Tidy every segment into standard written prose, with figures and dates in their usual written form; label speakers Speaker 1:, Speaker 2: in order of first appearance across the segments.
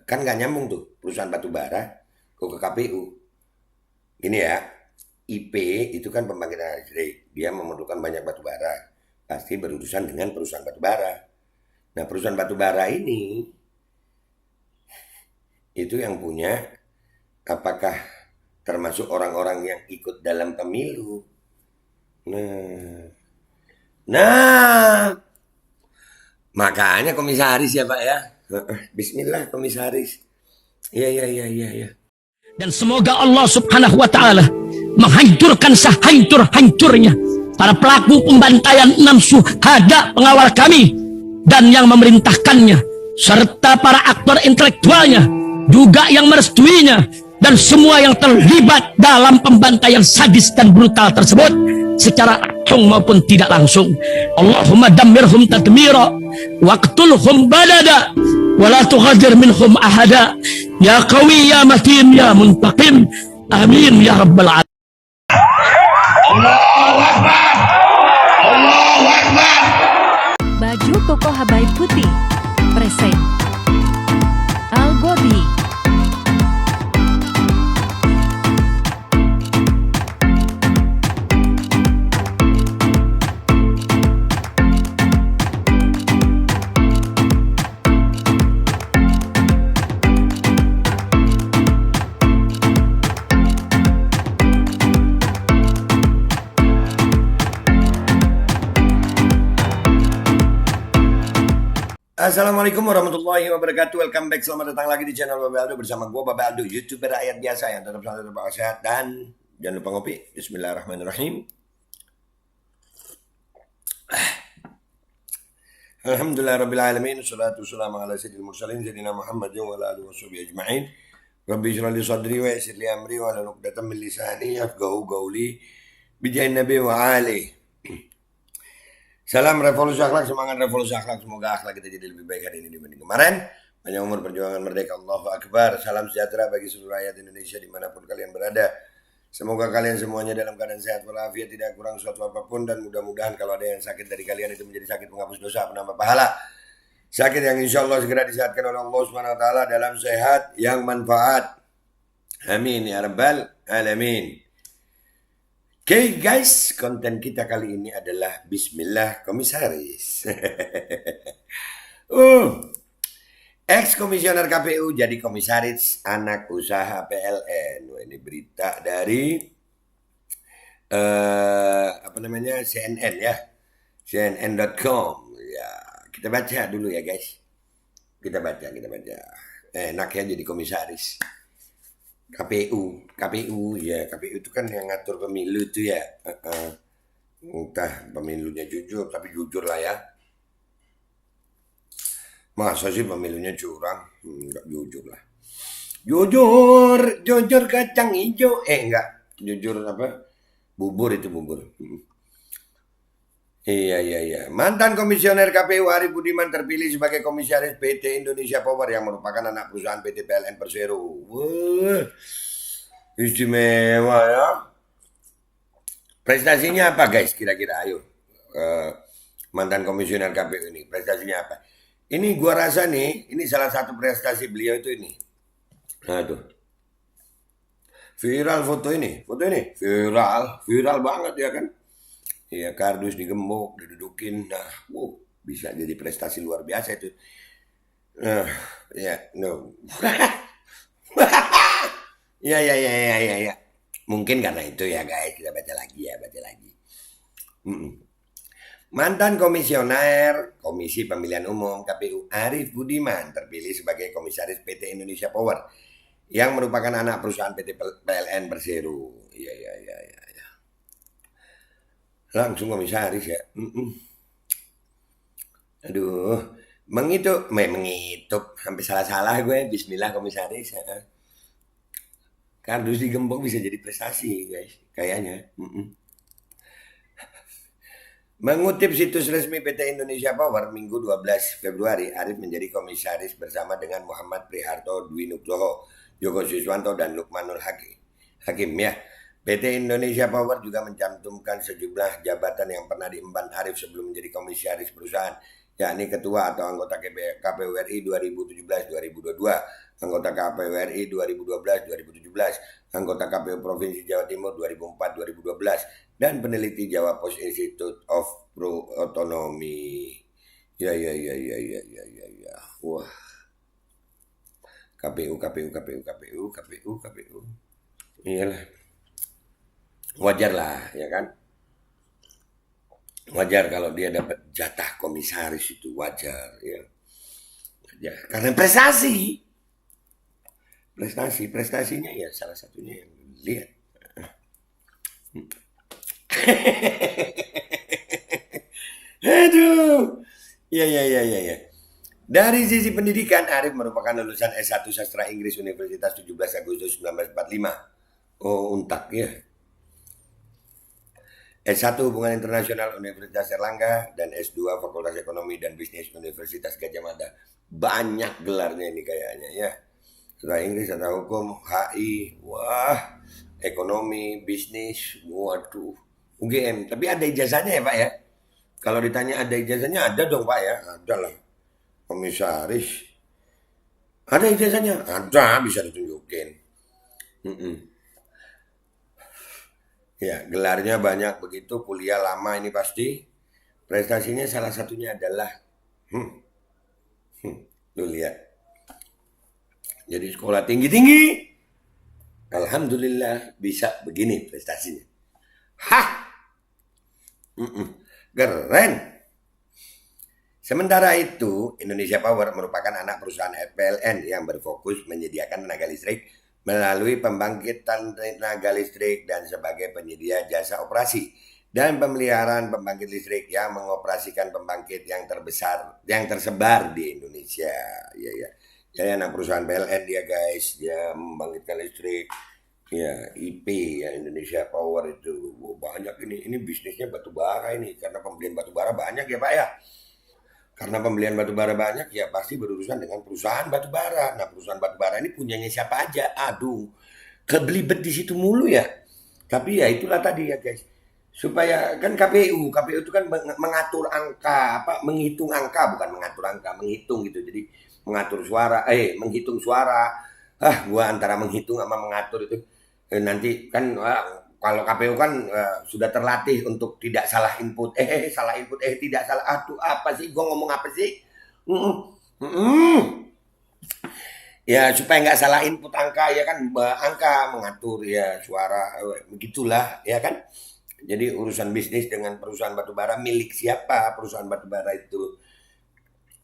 Speaker 1: Kan nggak nyambung tuh perusahaan batu bara kok ke KPU. Gini ya, IP itu kan pembangkit listrik. Dia memerlukan banyak batu bara. Pasti berurusan dengan perusahaan batu bara. Nah, perusahaan batu bara ini itu yang punya apakah termasuk orang-orang yang ikut dalam pemilu. Nah, nah, makanya komisaris ya Pak ya. Bismillah komisaris. Iya, iya, iya, iya, iya.
Speaker 2: Dan semoga Allah subhanahu wa ta'ala menghancurkan sehancur-hancurnya para pelaku pembantaian 6 syuhada pengawal kami dan yang memerintahkannya, serta para aktor intelektualnya juga yang merestuinya, dan semua yang terlibat dalam pembantaian sadis dan brutal tersebut secara langsung maupun tidak langsung. Allahumma dammirhum tadmira waqtulhum balada wala tughadir minhum ahada ya qawi ya matin ya muntaqim amin ya rabbal alamin.
Speaker 1: Allahu Akbar. Allahu Akbar.
Speaker 3: Baju koko Habaib Putih present Al Gobi.
Speaker 1: Assalamualaikum warahmatullahi wabarakatuh. Welcome back. Selamat datang lagi di channel Babe Aldo bersama gue Babe Aldo, YouTuber rakyat biasa yang tetap selalu tetap sehat dan jangan lupa ngopi. Bismillahirrahmanirrahim. Alhamdulillahirrabbilalamin. Wassalatu wassalamu ala sayyidil mursalin Sayyidina Muhammadin wa ala alihi washabihi ajma'in. Rabbi shrah li sadri wa yassir li amri wa hlul 'uqdatam min lisani yafqahu qawli bijahin nabi wa alihi. Salam revolusi akhlak, semangat revolusi akhlak. Semoga akhlak kita jadi lebih baik hari ini dibanding kemarin. Panjang umur perjuangan merdeka, Allahu Akbar. Salam sejahtera bagi seluruh rakyat Indonesia dimanapun kalian berada. Semoga kalian semuanya dalam keadaan sehat walafiat, tidak kurang suatu apapun. Dan mudah-mudahan kalau ada yang sakit dari kalian itu menjadi sakit penghapus dosa, penambah pahala. Sakit yang insya Allah segera disehatkan oleh Allah Subhanahu Wa Taala dalam sehat yang manfaat. Amin ya rabbal alamin. Oke guys, konten kita kali ini adalah Bismillah Komisaris. Ex-komisioner KPU jadi komisaris anak usaha PLN. Wah, ini berita dari CNN ya, CNN.com. Ya, kita baca dulu ya guys. Kita baca. Enak ya jadi komisaris. KPU itu kan yang ngatur pemilu itu ya. Entah pemilunya jujur, tapi jujur lah ya. Masa sih pemilunya curang? Enggak jujur lah. Jujur kacang hijau. Enggak, jujur apa? Bubur itu bubur. Iya. Mantan komisioner KPU Arief Budiman terpilih sebagai komisaris PT Indonesia Power yang merupakan anak perusahaan PT PLN Persero. Wah, istimewa ya. Prestasinya apa guys? Kira-kira ayo. Mantan komisioner KPU ini prestasinya apa? Ini gua rasa nih, ini salah satu prestasi beliau itu ini. Nah tuh. Viral foto ini. Viral banget ya kan? Iya, kardus digembok, didudukin, nah, bisa jadi prestasi luar biasa itu. No. Ya. Mungkin karena itu ya guys, kita baca lagi. Mantan komisioner Komisi Pemilihan Umum KPU Arief Budiman terpilih sebagai komisaris PT Indonesia Power yang merupakan anak perusahaan PT PLN Persero. Iya. Langsung komisaris ya. Aduh, mengitup sampai salah gue. Bismillah komisaris. Kardus digembok bisa jadi prestasi guys, kayaknya. Mengutip situs resmi PT Indonesia Power Minggu 12 Februari, Arief menjadi komisaris bersama dengan Muhammad Priharto, Dwi Nugroho, Joko Siswanto dan Lukmanul Hakim ya. PT Indonesia Power juga mencantumkan sejumlah jabatan yang pernah diemban Arief sebelum menjadi komisaris perusahaan, yakni Ketua atau anggota KPU RI 2017-2022, anggota KPU RI 2012-2017, anggota KPU Provinsi Jawa Timur 2004-2012, dan peneliti Jawa Post Institute of Pro Autonomy. Ya. Wah. KPU. Iyalah. Wajar lah, ya kan? Wajar kalau dia dapat jatah komisaris, itu wajar, ya. Wajar. Karena prestasinya ya salah satunya yang lihat. Aduh. Ya. Dari sisi pendidikan, Arif merupakan lulusan S1 Sastra Inggris Universitas 17 Agustus 1945. Oh, Untak ya. S1 Hubungan Internasional Universitas Erlangga, dan S2 Fakultas Ekonomi dan Bisnis Universitas Gadjah Mada. Banyak gelarnya ini kayaknya ya. Sastra Inggris, Sastra Hukum, HI, wah, Ekonomi, Bisnis, waduh, UGM. Tapi ada ijazahnya ya Pak ya? Kalau ditanya ada ijazahnya, ada dong Pak ya? Ada lah. Komisaris. Ada ijazahnya? Ada, bisa ditunjukin. Ya, gelarnya banyak begitu, kuliah lama ini pasti. Prestasinya salah satunya adalah lu lihat. Jadi sekolah tinggi-tinggi. Alhamdulillah bisa begini prestasinya. Hah. Keren. Sementara itu, Indonesia Power merupakan anak perusahaan PLN yang berfokus menyediakan tenaga listrik melalui pembangkitan tenaga listrik dan sebagai penyedia jasa operasi dan pemeliharaan pembangkit listrik yang mengoperasikan pembangkit yang tersebar di Indonesia. Ya. Jadi anak perusahaan PLN dia guys, dia membangkitkan listrik. Ya, IP ya, Indonesia Power itu banyak ini bisnisnya batu bara ini, karena pembelian batu bara banyak ya Pak ya. Karena pembelian batu bara banyak ya pasti berurusan dengan perusahaan batu bara. Nah, perusahaan batu bara ini punyanya siapa aja? Aduh, kebelibet di situ mulu ya. Tapi ya itulah tadi ya guys. Supaya kan KPU itu kan mengatur angka, menghitung angka, bukan mengatur angka, menghitung gitu. Jadi mengatur suara, menghitung suara. Gua antara menghitung sama mengatur itu nanti kan kalau KPU kan sudah terlatih untuk tidak salah input. Tidak salah. Aduh, apa sih? Gue ngomong apa sih? Ya supaya nggak salah input angka ya kan, angka mengatur ya suara, begitulah ya kan. Jadi urusan bisnis dengan perusahaan batubara, milik siapa perusahaan batubara itu?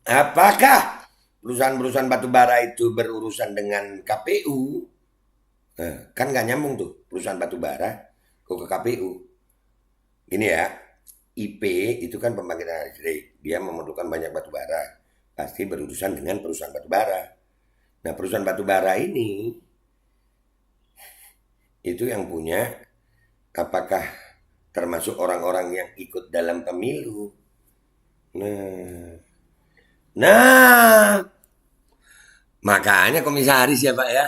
Speaker 1: Apakah perusahaan-perusahaan batubara itu berurusan dengan KPU? Kan nggak nyambung tuh, perusahaan batubara kok ke KPU. Ini ya, IP itu kan pembangkit listrik, dia memerlukan banyak batubara, pasti berurusan dengan perusahaan batubara. Nah, perusahaan batubara ini itu yang punya, apakah termasuk orang-orang yang ikut dalam pemilu? Nah, makanya komisaris ya Pak ya.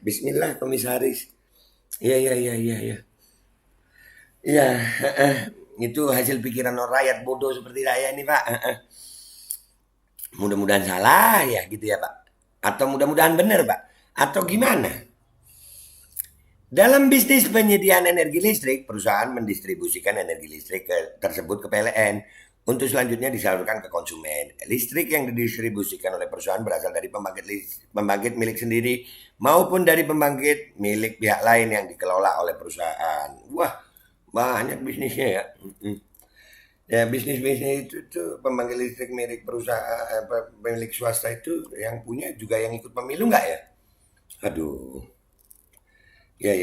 Speaker 1: Bismillah komisaris. Iya. Iya, itu hasil pikiran orang rakyat bodoh seperti saya ini Pak. Mudah-mudahan salah ya gitu ya Pak. Atau mudah-mudahan benar Pak. Atau gimana? Dalam bisnis penyediaan energi listrik, perusahaan mendistribusikan energi listrik tersebut ke PLN untuk selanjutnya disalurkan ke konsumen. Listrik yang didistribusikan oleh perusahaan berasal dari pembangkit milik sendiri maupun dari pembangkit milik pihak lain yang dikelola oleh perusahaan. Wah, banyak bisnisnya ya. Ya bisnis-bisnis itu pembangkit listrik milik perusahaan, milik swasta itu yang punya juga yang ikut pemilu nggak ya? Aduh. Ya.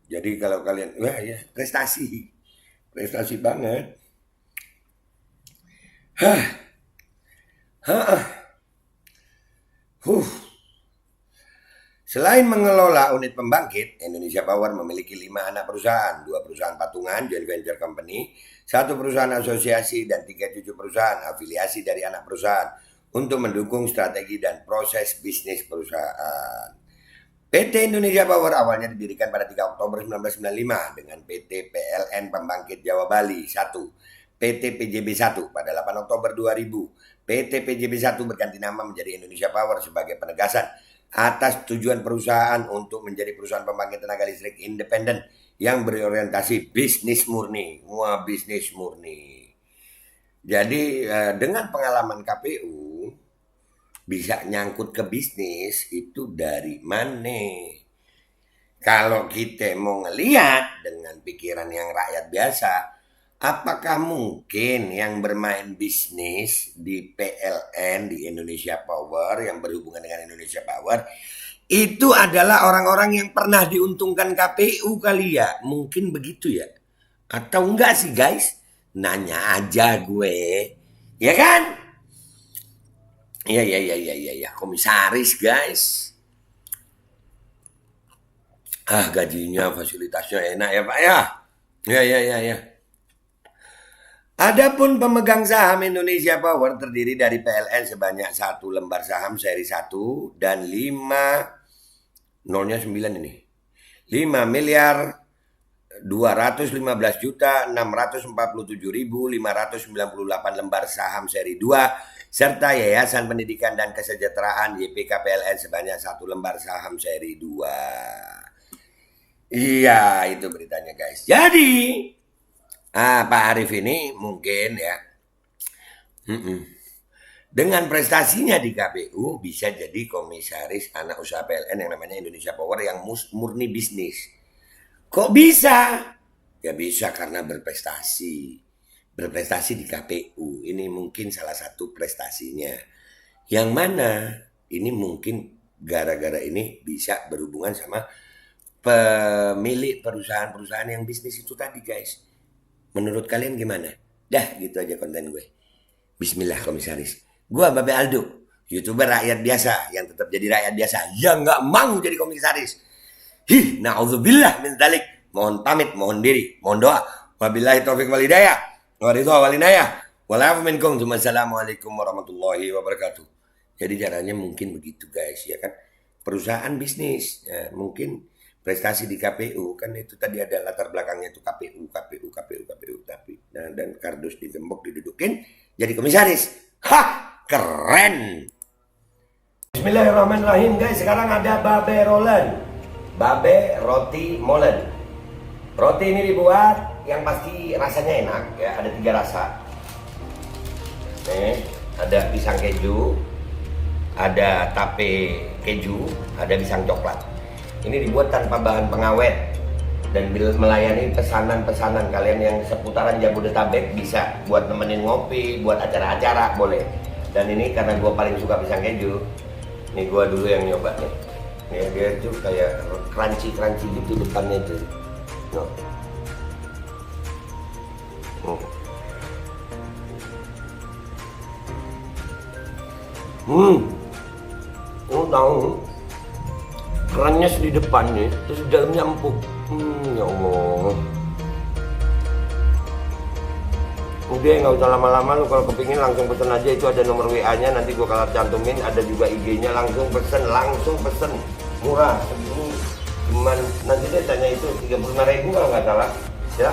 Speaker 1: Jadi kalau kalian, wah ya prestasi banget. Selain mengelola unit pembangkit, Indonesia Power memiliki 5 anak perusahaan, 2 perusahaan patungan joint venture company, 1 perusahaan asosiasi, dan 3 cucu perusahaan afiliasi dari anak perusahaan untuk mendukung strategi dan proses bisnis perusahaan. PT Indonesia Power awalnya didirikan pada 3 Oktober 1995 dengan PT PLN Pembangkit Jawa Bali 1, PT PJB 1 pada 8 Oktober 2000. PT PJB 1 berganti nama menjadi Indonesia Power sebagai penegasan atas tujuan perusahaan untuk menjadi perusahaan pembangkit tenaga listrik independen yang berorientasi bisnis murni. Wah, bisnis murni. Jadi dengan pengalaman KPU bisa nyangkut ke bisnis itu dari mana? Kalau kita mau ngelihat dengan pikiran yang rakyat biasa, apakah mungkin yang bermain bisnis di PLN, di Indonesia Power, yang berhubungan dengan Indonesia Power, itu adalah orang-orang yang pernah diuntungkan KPU kali ya? Mungkin begitu ya? Atau enggak sih guys? Nanya aja gue. Ya kan? Iya. Komisaris guys. Gajinya, fasilitasnya enak ya Pak ya. Ya. Adapun pemegang saham Indonesia Power terdiri dari PLN sebanyak 1 lembar saham seri 1 dan 5 nolnya 9 ini. 5.215.647.598 lembar saham seri 2 serta Yayasan Pendidikan dan Kesejahteraan YPK PLN sebanyak 1 lembar saham seri 2. Iya, itu beritanya guys. Jadi Pak Arief ini mungkin ya dengan prestasinya di KPU bisa jadi komisaris anak usaha PLN yang namanya Indonesia Power yang murni bisnis. Kok bisa? Ya bisa karena berprestasi. Berprestasi di KPU. Ini mungkin salah satu prestasinya. Yang mana ini mungkin gara-gara ini bisa berhubungan sama pemilik perusahaan-perusahaan yang bisnis itu tadi guys. Menurut kalian gimana? Dah gitu aja konten gue. Bismillah komisaris. Gue Babe Aldo, YouTuber rakyat biasa yang tetap jadi rakyat biasa yang gak mau jadi komisaris. Na'udzubillah min dzalik. Mohon pamit, mohon diri, mohon doa. Wabillahi taufiq wal hidayah. Waridho wal inayah. Walafu minkum. Wassalamualaikum warahmatullahi wabarakatuh. Jadi caranya mungkin begitu guys ya kan. Perusahaan bisnis ya, mungkin prestasi di KPU kan itu tadi ada latar belakangnya itu KPU tapi dan kardus digembok didudukin jadi komisaris. Keren. Bismillahirrahmanirrahim guys, sekarang ada Babe Rolen. Babe roti molen. Roti ini dibuat yang pasti rasanya enak ya, ada 3 rasa. Nih, ada pisang keju, ada tape keju, ada pisang coklat. Ini dibuat tanpa bahan pengawet dan melayani pesanan-pesanan kalian yang seputaran Jabodetabek bisa buat nemenin ngopi, buat acara-acara boleh. Dan ini karena gue paling suka pisang keju, nih gue dulu yang nyoba nih. Nih dia tuh kayak crunchy gitu depannya tuh. Tahu kerannya di depannya, terus di dalamnya empuk. Ya Allah. Udah nggak usah lama-lama, lu kalau kepingin langsung pesen aja, itu ada nomor WA-nya, nanti gua kalau cantumin, ada juga IG-nya, langsung pesen, murah. Cuman nanti dia tanya itu 35.000 kalau nggak salah, ya.